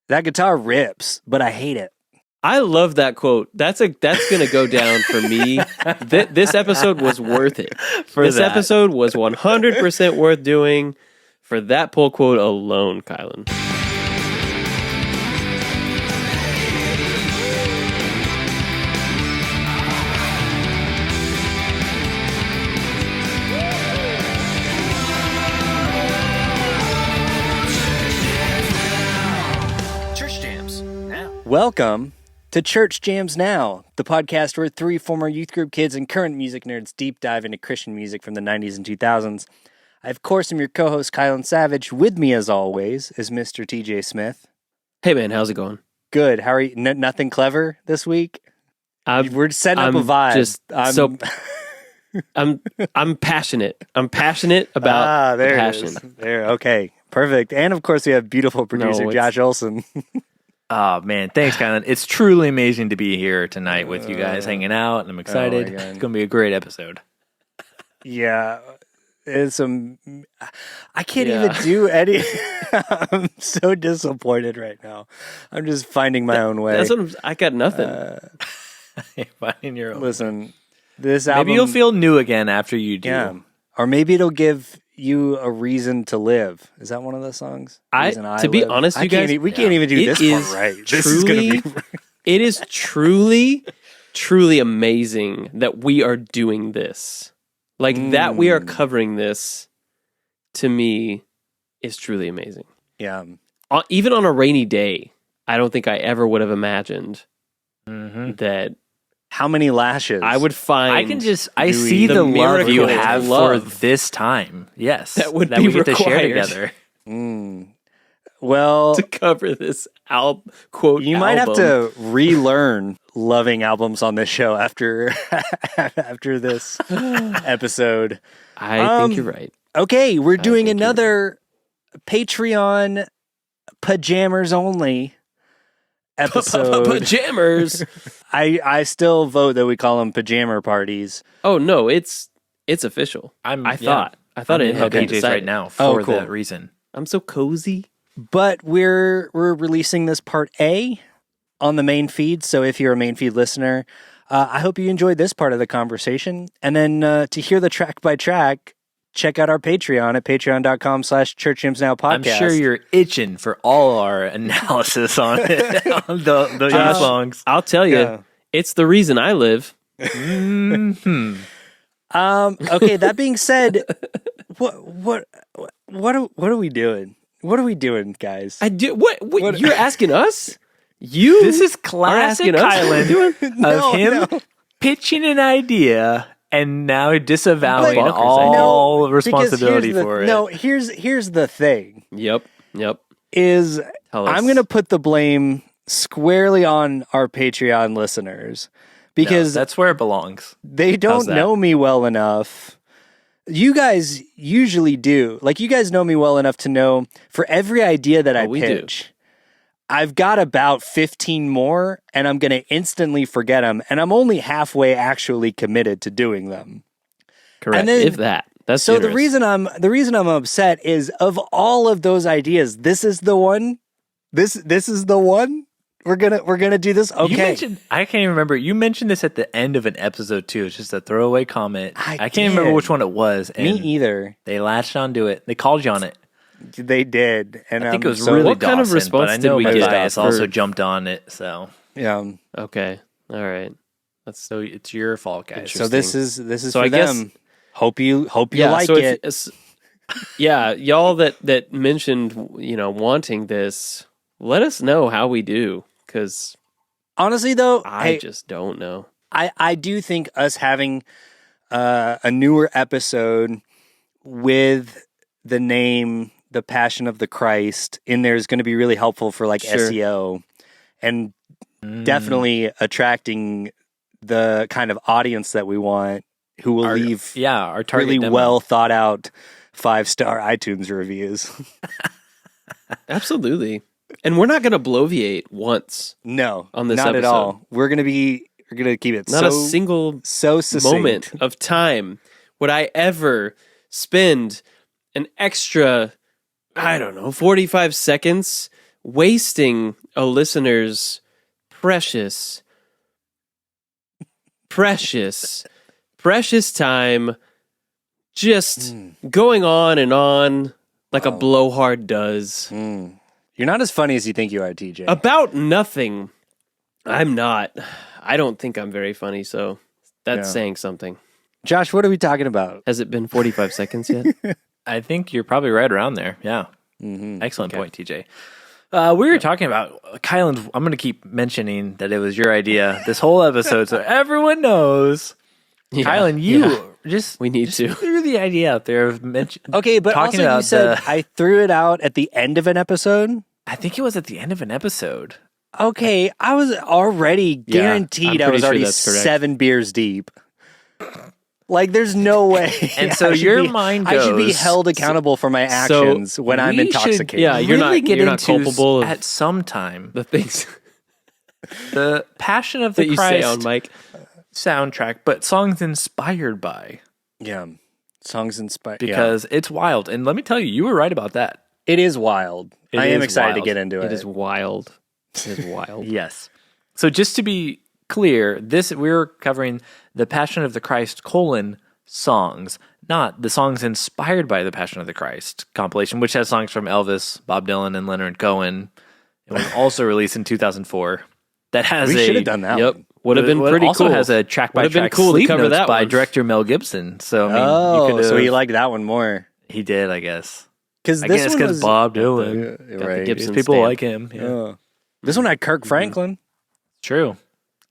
That guitar rips, but I hate it. I love that quote. That's going to go down for me. This episode was worth it. This episode was 100% worth doing for that pull quote alone, Kylan. Welcome to Church Jams Now, the podcast where three former youth group kids and current music nerds deep dive into Christian music from the 90s and 2000s. I, of course, am your co-host, Kylan Savage. With me, as always, is Mr. TJ Smith. Hey, man, how's it going? Good. How are you? Nothing clever this week? We're setting up a vibe. I'm passionate. I'm passionate about there passion. It is. There, okay, perfect. And, of course, we have beautiful producer Josh Olson. Oh, man. Thanks, Kylan. It's truly amazing to be here tonight with you guys hanging out, and I'm excited. It's going to be a great episode. Yeah. It's I can't even do any. I'm so disappointed right now. I'm just finding my own way. I got nothing. Finding your own. Listen, this album. Maybe you'll feel new again after you do. Yeah. Or maybe it'll give you a reason to live. Is that one of the songs? To be honest, you guys, we can't even do this part right. It is truly, truly amazing that we are doing this. Like that we are covering this, to me, is truly amazing. Yeah. Even on a rainy day, I don't think I ever would have imagined that. How many lashes I would find? I see the love you have for love this time. Yes, that we get to share together. Well, to cover this quote, you might have to relearn loving albums on this show after this episode. I think you're right. Okay, we're doing another Patreon pajamas only episode. Pajamas. I still vote that we call them pajama parties. Oh no, it's official. I thought it had been PJs decided right now for that reason. I'm so cozy. But we're releasing this part A on the main feed. So if you're a main feed listener, I hope you enjoyed this part of the conversation. And then to hear the track by track, check out our Patreon at patreon.com/churchjamsnowpodcast. I'm sure you're itching for all our analysis on it, on the songs. I'll tell you, it's the reason I live. Okay, that being said, what are we doing? What are we doing, guys? What you're asking us? This is classic Kylan of him pitching an idea and now disavowing all responsibility for it. No, here's the thing. Yep. I'm going to put the blame squarely on our Patreon listeners because that's where it belongs. They don't know me well enough. You guys usually do. Like, you guys know me well enough to know for every idea that I pitch, I've got about 15 more, and I'm going to instantly forget them, and I'm only halfway actually committed to doing them. Correct. And then, if that. That's so generous. the reason I'm upset is of all of those ideas, this is the one. This is the one. We're gonna do this. Okay. I can't even remember. You mentioned this at the end of an episode too. It's just a throwaway comment. I can't remember which one it was. Me either. They latched onto it. They called you on it. They did, and I think it was really what Dawson, kind of response did we get? Bias also jumped on it. So yeah. Okay. All right. So it's your fault, guys. So this is so for them. Hope you like it. Yeah, y'all that mentioned wanting this. Let us know how we do, because honestly, though, I just don't know. I do think us having a newer episode with the name "The Passion of the Christ" in there is going to be really helpful for SEO and definitely attracting the kind of audience that we want, who will leave our target really demo. well thought out 5-star iTunes reviews. Absolutely. And we're not going to bloviate once. No, on this not episode. at all. We're going to keep it not a single succinct moment of time would I ever spend an extra, 45 seconds wasting a listener's precious time just going on and on like a blowhard does. You're not as funny as you think you are, TJ. About nothing. I'm not. I don't think I'm very funny, so that's saying something. Josh, what are we talking about? Has it been 45 seconds yet? I think you're probably right around there. Yeah. Excellent point, TJ. We were talking about Kylan. I'm going to keep mentioning that it was your idea this whole episode, so everyone knows. Kylan, we need to threw the idea out there of Okay, but talking also about you said I threw it out at the end of an episode. I think it was at the end of an episode. Okay, I was already guaranteed I was already 7 beers deep. Like, there's no way. And so your mind goes, I should be held accountable for my actions when I'm intoxicated. You're not culpable at some time. The things, the Passion of the that Christ you say on mic soundtrack, but songs inspired by. Yeah, songs inspired because it's wild. And let me tell you, you were right about that. It is wild. I am excited to get into it. It is wild. It is wild. Yes. So just to be clear, we're covering the Passion of the Christ : songs, not the songs inspired by the Passion of the Christ compilation, which has songs from Elvis, Bob Dylan, and Leonard Cohen. It was also released in 2004. That has we should have done that. Yep, one. would have been pretty also cool. Has a track by track cool sleep to cover notes that by one. director Mel Gibson. So I mean, so he liked that one more. He did, I guess. Because Bob Dylan, right? Gibson people stamp. like him. Yeah. This one had Kirk Franklin. True.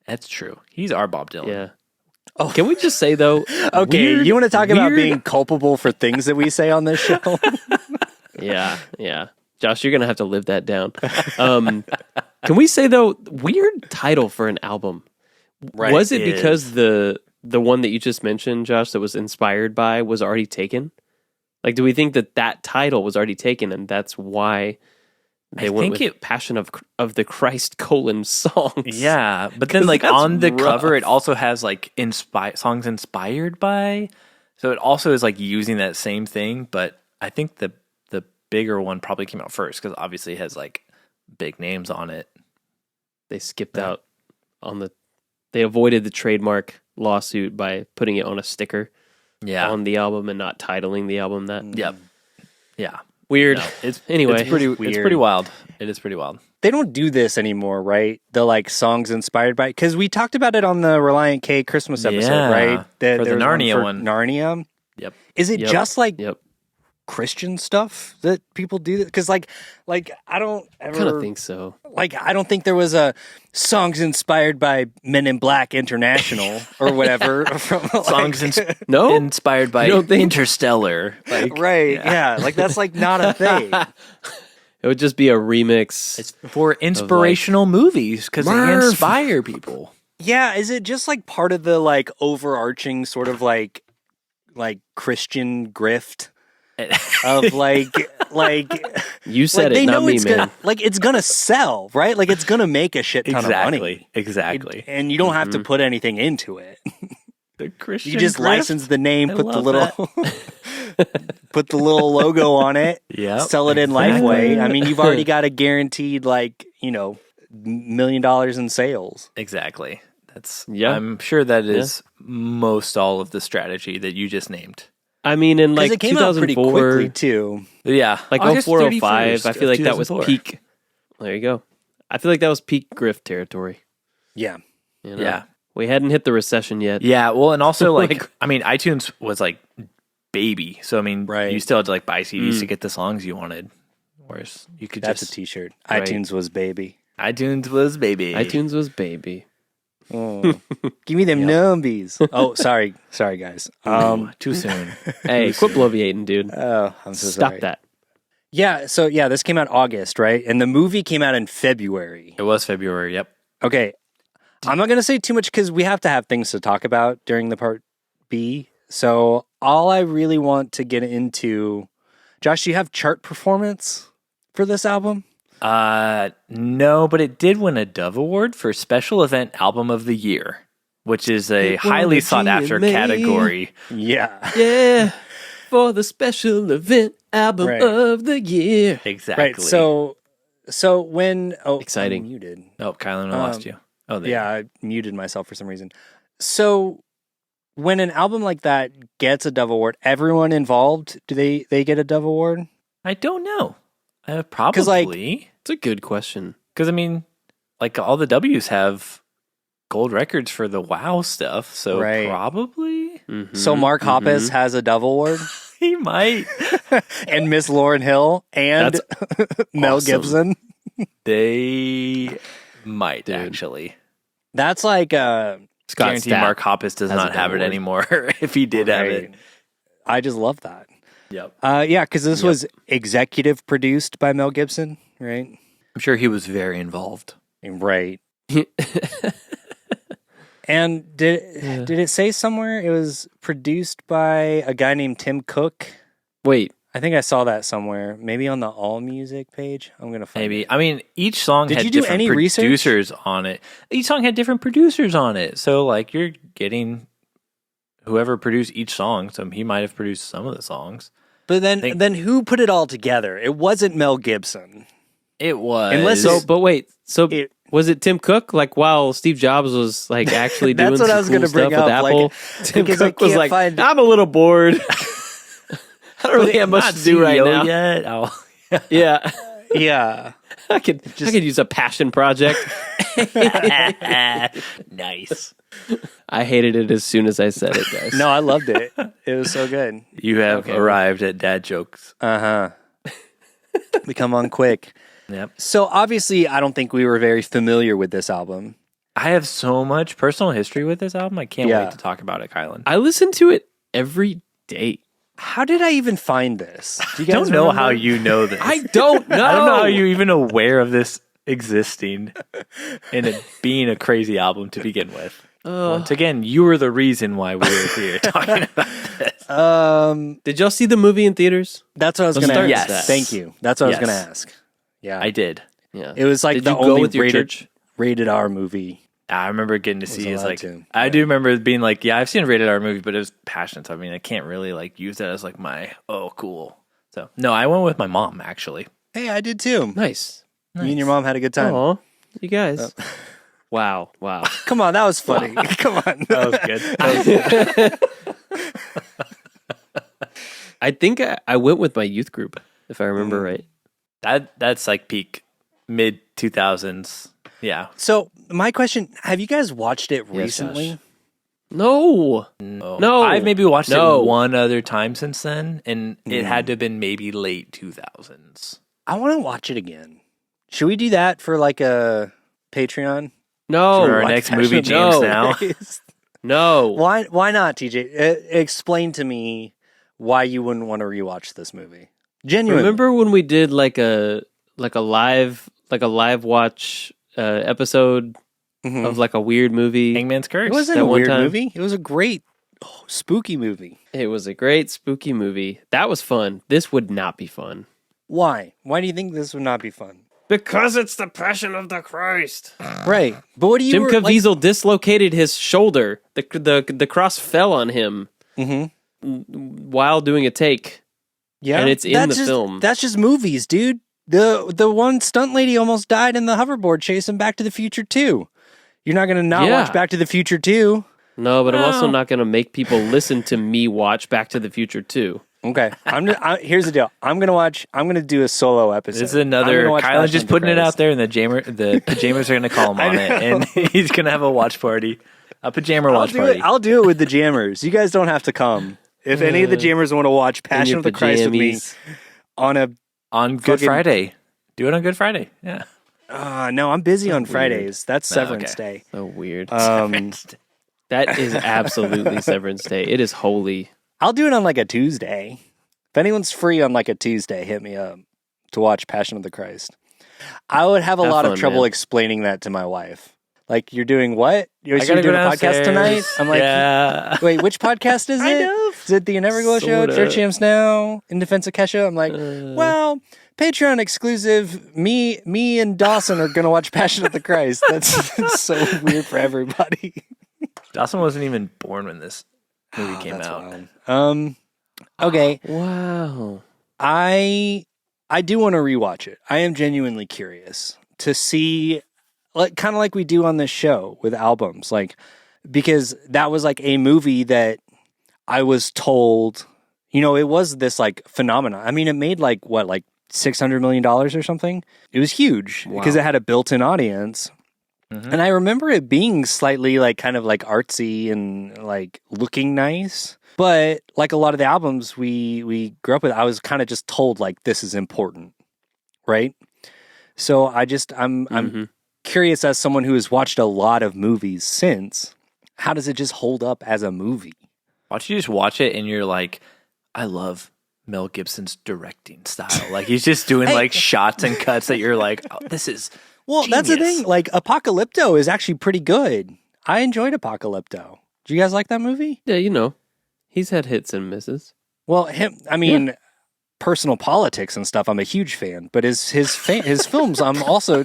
That's true. He's our Bob Dylan. Yeah. Oh, can we just say though? Okay, you want to talk about being culpable for things that we say on this show? Yeah. Josh, you're gonna have to live that down. Can we say though, weird title for an album? Right, was it because the one that you just mentioned, Josh, that was inspired by was already taken? Like, do we think that title was already taken, and that's why they went with Passion of the Christ : songs? Yeah, but then like on the cover, it also has like songs inspired by. So it also is like using that same thing, but I think the bigger one probably came out first because obviously it has like big names on it. They skipped out on they avoided the trademark lawsuit by putting it on a sticker on the album and not titling the album that. Yep. Yeah. Weird. No, it's pretty weird. It's pretty wild. It is pretty wild. They don't do this anymore, right? The like songs inspired by, because we talked about it on the Reliant K Christmas episode, right? For the Narnia one. Narnia. Yep. Is it just like Christian stuff that people do? Because like I don't ever kind of think so. Like, I don't think there was a songs inspired by Men in Black International or whatever. From, songs inspired by Interstellar. Like, right, yeah. Like, that's like not a thing. It would just be a remix. It's for inspirational movies because they inspire people. Yeah, is it just like part of the like overarching sort of like Christian grift? Of like you said like, it, not me, man. Like it's gonna sell, right? Like it's gonna make a shit ton of money. Exactly. And you don't have to put anything into it. The Christian you just grift? license the name, put the little logo on it, sell it in Lifeway. I mean, you've already got a guaranteed $1 million in sales. Exactly. I'm sure that is most all of the strategy that you just named. I mean, in like it came 2004, out pretty quickly too. Yeah, like 04, 05, I feel like that was peak. There you go. I feel like that was peak grift territory. Yeah. Yeah. We hadn't hit the recession yet. Yeah, well, and also like I mean, iTunes was like baby, so I mean, you still had to like buy CDs to get the songs you wanted. Whereas you could That's a T-shirt. Right. iTunes was baby. iTunes was baby. iTunes was baby. Oh, give me them numbies. Oh, sorry, guys. Too soon. Hey, quit bloviating, dude. Oh, I'm so Stop sorry. that. Yeah, so this came out August, right? And the movie came out in February. It was February. Yep. Okay, I'm not gonna say too much because we have to have things to talk about during the part B. So all I really want to get into, Josh, do you have chart performance for this album? No, but it did win a Dove Award for Special Event Album of the Year, which is a highly sought after category. Yeah. Yeah. For the Special Event Album of the Year. Exactly. Right. So So when Exciting. I'm muted. Oh, Kylan, I lost you. Oh, there. Yeah, I muted myself for some reason. So when an album like that gets a Dove Award, everyone involved, do they get a Dove Award? I don't know. Probably. It's a good question. Because, I mean, like all the W's have gold records for the WoW stuff, so Right. probably. Mhm, So Mark Hoppus has a Dove Award, He might. and Miss Lauryn Hill, and That's Mel awesome. Gibson. They might, Dude. actually. That's like Scott Guarantee Stapp Mark Hoppus does has a not have it Dove Award. anymore if he did have it. I just love that. Yep. Yeah, because this was executive produced by Mel Gibson, right? I'm sure he was very involved. Right. And did it say somewhere it was produced by a guy named Tim Cook? Wait, I think I saw that somewhere. Maybe on the All Music page. I'm gonna find Maybe. it. I mean, each song Did had you do different any research? producers on it. Each song had different producers on it. So, like, you're getting whoever produced each song. So he might have produced some of the songs. But think- then who put it all together? It wasn't Mel Gibson. It was. Unless so it's- but wait, so It- was it Tim Cook? Like while Steve Jobs was like actually doing That's what some I was cool gonna bring stuff with up, like, Apple, Tim because I Cook was can't like, find- I'm a little bored. I don't really have much Not to do right CEO now. Yet. Oh. Yeah, Yeah. I could use a passion project. Nice. I hated it as soon as I said it, guys. No, I loved it. It was so good. You have arrived at dad jokes. Uh-huh. They come on quick. Yep. So obviously I don't think we were very familiar with this album. I have so much personal history with this album. I can't Yeah. wait to talk about it, Kylan. I listen to it every day. How did I even find this? Do you I don't know remember? how you know this. I don't know. I don't know how you're even aware of this existing and it being a crazy album to begin with. Once again, you were the reason why we were here talking about this. Did y'all see the movie in theaters? That's what I was Let's going to start ask. with that. Thank you. That's what I was Yes. going to ask. Yeah. I did. Yeah. It was like Did the you go only with your rated, church? rated R movie. I remember getting to see it. allowed Like, to. I do remember being like, yeah, I've seen a rated R movie, but it was passionate. So, I mean, I can't really like use that as like my, oh, cool. So, no, I went with my mom actually. Hey, I did too. Nice. Me and your mom had a good time. Oh, you guys. Wow. Come on, that was funny. Come on. That was good. I think I went with my youth group, if I remember right. That's like peak mid 2000s. Yeah. So my question, have you guys watched it Yes, recently? Josh. No. No. I've maybe watched No. it one other time since then, and it had to have been maybe late 2000s. I want to watch it again. Should we do that for like a Patreon? No. For our Watch next Passion movie, of the James, no. now. Christ. No. Why not, TJ? Explain to me why you wouldn't want to rewatch this movie. Genuinely. Remember when we did like a live watch episode Mhm. of like a weird movie? Hangman's Curse. It wasn't that a one weird time? movie. It was a great spooky movie. It was a great spooky movie. That was fun. This would not be fun. Why? Why do you think this would not be fun? Because it's the Passion of the Christ. Right. But what do you Jim were, Caviezel dislocated his shoulder. The cross fell on him while doing a take. Yeah, and it's in that's the just, film. That's just movies, dude. The one stunt lady almost died in the hoverboard chase in Back to the Future 2. You're not going to not Yeah. watch Back to the Future 2. No, but I'm also Well. not going to make people listen to me watch Back to the Future 2. Okay. Here's the deal. I'm going to do a solo episode. This is I'm another. gonna watch Kylan's Passion just of the putting it Christ. out there, and the pajamas are going to call him on it, and he's going to have a watch party, a pajama watch party. I'll do it with the jammers. You guys don't have to come. If any of the jammers want to watch Passion your of the Christ with me pajamas. on a on Good fucking- Friday. Do it on Good Friday. Yeah. no, I'm busy on Fridays. That's Severance okay. Day. So weird. Um, That is absolutely Severance Day. It is holy. I'll do it on like a Tuesday. If anyone's free on like a Tuesday, hit me up to watch Passion of the Christ. I would have a Have lot of fun, trouble man. explaining that to my wife. Like, you're doing what? You're, I so you're gotta go doing a podcast downstairs. tonight? I'm like, yeah. wait, which podcast is it? I know. Is it the Inevitable Show? Sorta. Church Champs Now? In Defense of Kesha? I'm like, well, Patreon exclusive. Me and Dawson are gonna watch Passion of the Christ. That's so weird for everybody. Dawson wasn't even born when this movie came That's out. wild. Okay. Wow. I I do want to rewatch it. I am genuinely curious to see, like, kind of like we do on this show with albums, like, because that was like a movie that I was told, it was this like phenomenon. I mean, it made like $600 million or something. It was huge because it had a built-in audience. Mm-hmm. And I remember it being slightly like kind of like artsy and like looking nice. But like a lot of the albums we grew up with, I was kind of just told like this is important, right? So I'm curious, as someone who has watched a lot of movies since, how does it just hold up as a movie? Why don't you just watch it and you're like, I love Mel Gibson's directing style. Like he's just doing like shots and cuts that you're like, oh, this is genius. That's the thing. Like Apocalypto is actually pretty good. I enjoyed Apocalypto. Do you guys like that movie? Yeah, he's had hits and misses. Well, personal politics and stuff, I'm a huge fan. But his films, I'm also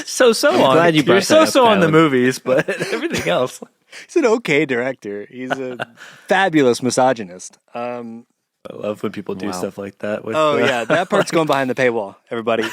so on. Glad you brought that up, on the movies, but everything else. He's an okay director. He's a fabulous misogynist. I love when people do stuff like that. That part's going behind the paywall, everybody.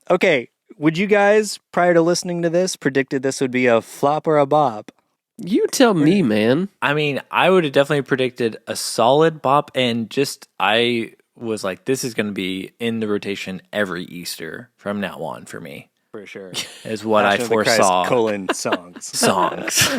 Okay, would you guys, prior to listening to this, predicted this would be a flop or a bop? You tell me, man. I mean, I would have definitely predicted a solid bop, and I was like, this is going to be in the rotation every Easter from now on for me. For sure. Is what I foresaw. Songs. Songs.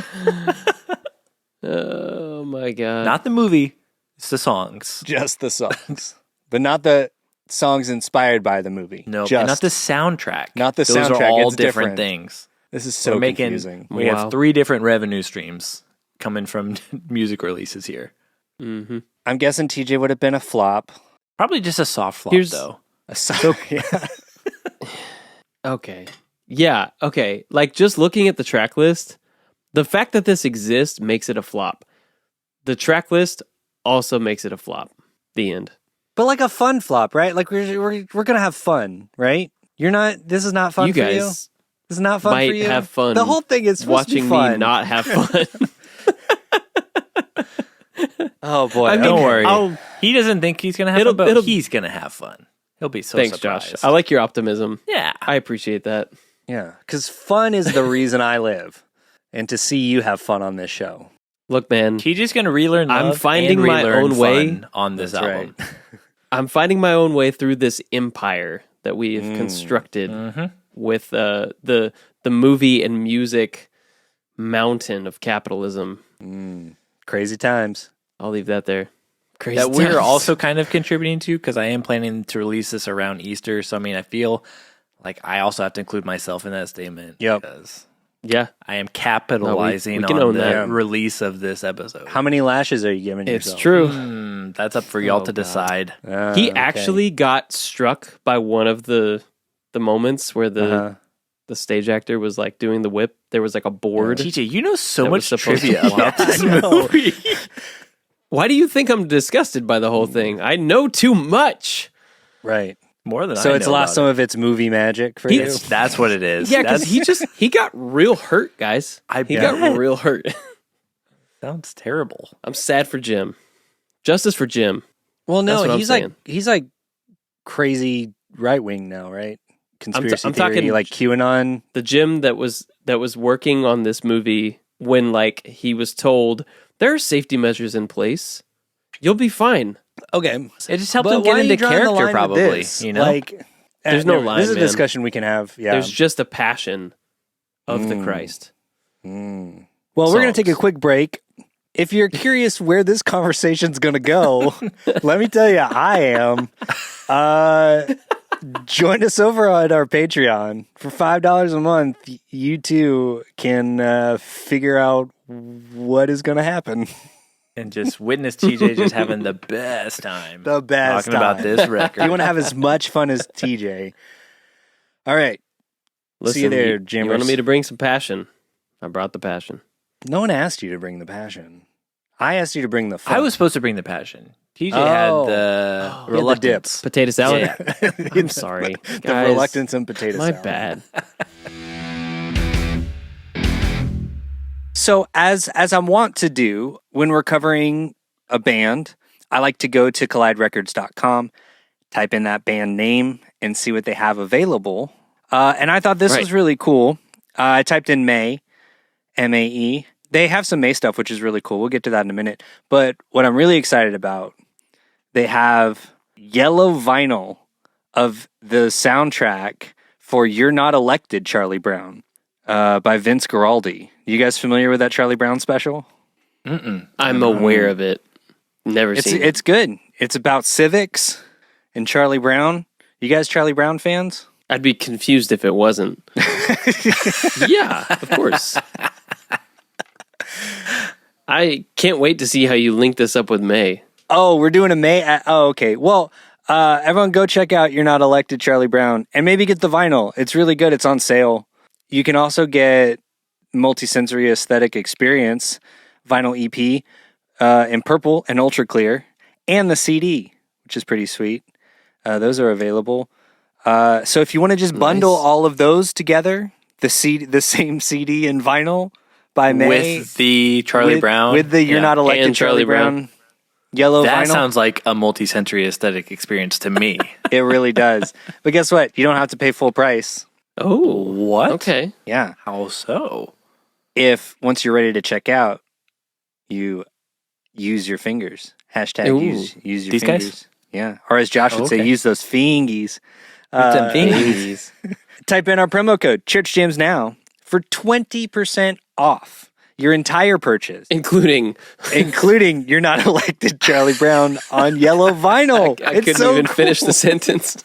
Oh my God. Not the movie, it's the songs. Just the songs. But not the songs inspired by the movie. No, and not the soundtrack. Not the Those soundtrack. are all it's different things. This is so confusing. We have 3 different revenue streams coming from music releases here. Mm-hmm. I'm guessing TJ would have been a flop. Probably just a soft flop, though. Okay. Yeah, okay. Like, just looking at the track list, the fact that this exists makes it a flop. The track list also makes it a flop. The end. But like a fun flop, right? Like we're gonna have fun, right? This is not fun you for guys you? This is not fun for you? Might have fun. The whole thing is supposed watching to be fun. me not have fun. Oh boy. I mean, Don't worry. I'll- He doesn't think he's going to have fun, but he's going to have fun. He'll be so Thanks, surprised. Josh. I like your optimism. Yeah. I appreciate that. Yeah, because fun is the reason I live, and to see you have fun on this show. Look, man, TJ's going to relearn love I'm finding and my relearn own way fun on this That's album. right. I'm finding my own way through this empire that we have constructed with the movie and music mountain of capitalism. Crazy times. I'll leave that there. Crazy That we're times. also kind of contributing to, because I am planning to release this around Easter. So, I mean, I feel like I also have to include myself in that statement. Yep. Because Yeah, I am capitalizing we can on own the that. release of this episode. How many lashes are you giving it's yourself? true. That's up for y'all to God. decide. He Okay. actually got struck by one of the moments where the stage actor was like doing the whip. There was like a board. TJ, you know so That much was supposed to trivia flop. about this I know. movie. Why do you think I'm disgusted by the whole thing? I know too much. Right. More than So I it's know lost about some it. of its movie magic for you? That's what it is. Yeah, because That's- he got real hurt, guys. I He bet. got real hurt. Sounds terrible. I'm sad for Jim. Justice for Jim. Well, That's no, what I'm he's saying. like crazy right wing now, right? Conspiracy I'm theory, talking- like QAnon. The Jim that was working on this movie when like he was told there are safety measures in place. You'll be fine. Okay, It just helped but him why get are you into drawing the character, line with probably. this? You know, like There's no never- line, This is a man. discussion we can have. Yeah. There's just a passion of the Christ. Well, we're going to take a songs. quick break. If you're curious where this conversation's going to go, let me tell you, I am. Join us over on our Patreon. For $5 a month, you too can figure out what is going to happen. and just witness TJ just having the best time. The best talking about time. this record. You want to have as much fun as TJ. All right. Listen, See you there, you Jimmers. wanted me to bring some passion. I brought the passion. No one asked you to bring the passion. I asked you to bring the fun. I was supposed to bring the passion. TJ Oh. had the the reluctance. Potato salad. Yeah. I'm sorry. The Guys, reluctance and potato My salad. bad. So as I'm wont to do when we're covering a band, I like to go to colliderecords.com, type in that band name, and see what they have available. And I thought this was really cool. I typed in May, M-A-E. They have some May stuff, which is really cool. We'll get to that in a minute. But what I'm really excited about, they have yellow vinyl of the soundtrack for You're Not Elected, Charlie Brown, by Vince Guaraldi. You guys familiar with that Charlie Brown special? I'm aware of it. Never seen it. It's good. It's about civics and Charlie Brown. You guys Charlie Brown fans? I'd be confused if it wasn't. Yeah, of course. I can't wait to see how you link this up with May. Oh, we're doing a May. Okay. Well, everyone go check out You're Not Elected, Charlie Brown, and maybe get the vinyl. It's really good. It's on sale. You can also get Multisensory Aesthetic Experience vinyl EP in purple and ultra clear, and the CD, which is pretty sweet. Those are available. So if you want to just bundle all of those together, the same CD and vinyl by May with the Charlie Brown, with the You're Not Elected, Charlie Brown yellow that vinyl. Sounds like a multi-sensory aesthetic experience to me. It really does. But guess what? You don't have to pay full price. Oh, what? Okay. Yeah. How so? If once you're ready to check out, you use your fingers. Hashtag Ooh. use your These fingers. guys? Yeah. Or as Josh would say, use those fingies. Them thingies. Type in our promo code, Church Jams Now, for 20% off your entire purchase. Including You're Not Elected, Charlie Brown on yellow vinyl. I couldn't even finish the sentence.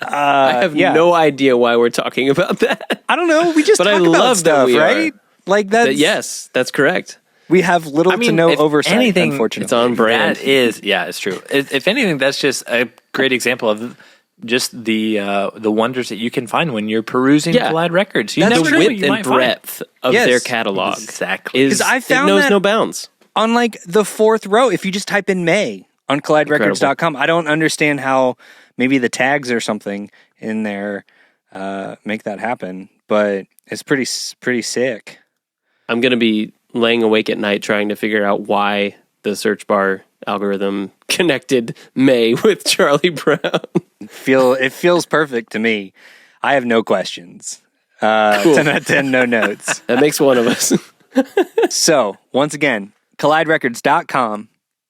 I have no idea why we're talking about that. I don't know. We just But talk I about love that stuff, we right? are. Like that. Yes, that's correct. We have little to no if oversight, anything, unfortunately. It's on brand. It's true. If anything, that's just a great example of just the wonders that you can find when you're perusing Collide Records. You That's never true. know what Width you and might find. breadth of Yes. their catalog Exactly. is 'Cause I found it knows that- no bounds. On like the fourth row, if you just type in May on colliderecords.com, I don't understand how maybe the tags or something in there make that happen, but it's pretty sick. I'm going to be laying awake at night trying to figure out why the search bar algorithm connected May with Charlie Brown. It feels perfect to me. I have no questions. Cool. 10 out of 10, no notes. That makes one of us. So, once again, colliderecords.com,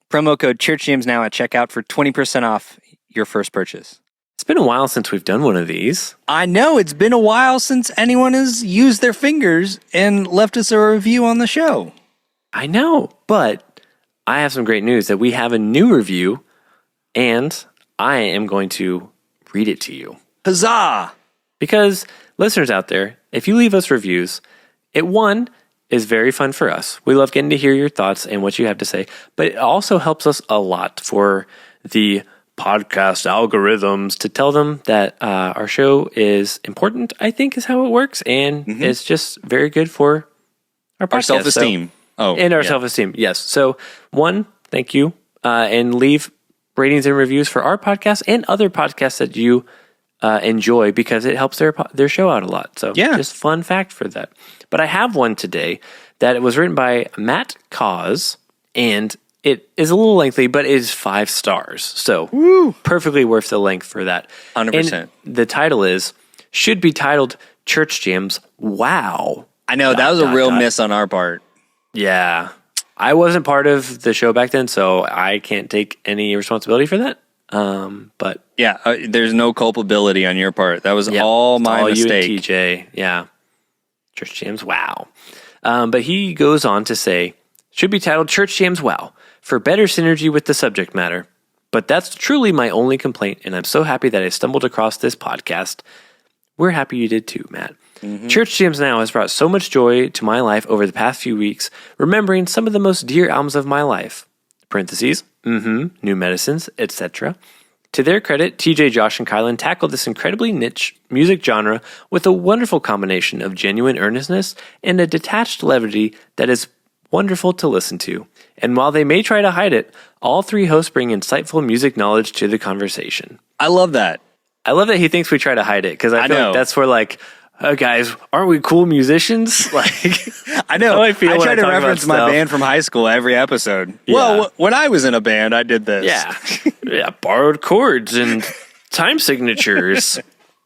promo code ChurchJamsNow at checkout for 20% off your first purchase. It's been a while since we've done one of these. I know, it's been a while since anyone has used their fingers and left us a review on the show. I know, but I have some great news that we have a new review, and I am going to read it to you. Huzzah! Because listeners out there, if you leave us reviews, it is very fun for us. We love getting to hear your thoughts and what you have to say, but it also helps us a lot for the podcast algorithms to tell them that our show is important, I think is how it works, and it's just very good for our podcast. Our self-esteem. Self-esteem, yes. So, thank you, and leave ratings and reviews for our podcast and other podcasts that you enjoy, because it helps their show out a lot. So, just fun fact for that. But I have one today that was written by Matt Cause, and it is a little lengthy, but it is 5 stars. So, perfectly worth the length for that. 100%. And the title should be titled Church Jams. Wow. I know, that was a real miss on our part. Yeah. I wasn't part of the show back then, so I can't take any responsibility for that. But Yeah, there's no culpability on your part. That was all my all mistake. You and TJ, yeah. Church Jams, wow. But he goes on to say, should be titled Church Jams, wow, for better synergy with the subject matter. But that's truly my only complaint, and I'm so happy that I stumbled across this podcast. We're happy you did too, Matt. Church Jams Now has brought so much joy to my life over the past few weeks, remembering some of the most dear albums of my life. Parentheses, New Medicines, etc. To their credit, TJ, Josh, and Kylan tackled this incredibly niche music genre with a wonderful combination of genuine earnestness and a detached levity that is wonderful to listen to. And while they may try to hide it, all 3 hosts bring insightful music knowledge to the conversation. I love that. I love that he thinks we try to hide it, because I feel know. like that's where, like, guys, aren't we cool musicians? Like, I know. I feel I when try I to talk about reference my stuff. band from high school every episode. Yeah. Well, when I was in a band, I did this. yeah, borrowed chords and time signatures.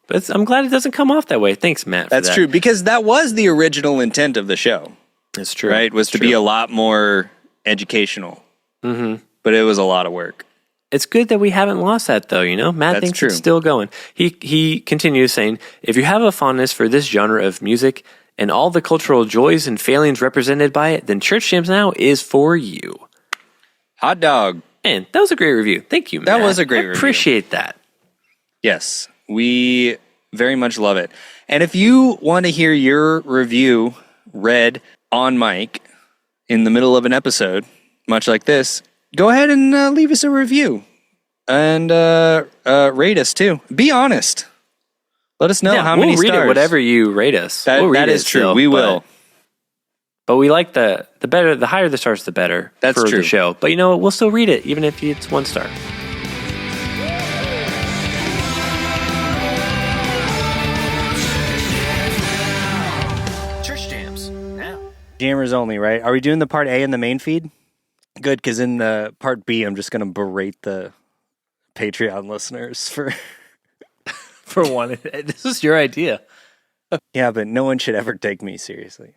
But I'm glad it doesn't come off that way. Thanks, Matt. That's true, because that was the original intent of the show. That's true. Right? Was to be a lot more educational. Mm-hmm. But it was a lot of work. It's good that we haven't lost that, though. Matt That's thinks true. it's still going. He continues saying, if you have a fondness for this genre of music and all the cultural joys and failings represented by it, then Church Jams Now is for you. Hot dog. Man, that was a great review. Thank you, Matt. That was a great review. Appreciate that. Yes, we very much love it. And if you want to hear your review read on mic in the middle of an episode, much like this, go ahead and leave us a review and rate us too. Be honest. Let us know how many we'll read stars. it whatever you rate us. We'll read that it is true. still, We will. But we like the better, the higher the stars, the better. That's for true. the show. But you know what? We'll still read it, even if it's 1 star. Church Jams Now. Jammers only, right? Are we doing the part A in the main feed? Good, because in the part B, I'm just going to berate the Patreon listeners for... For one, this is your idea. Yeah, but no one should ever take me seriously.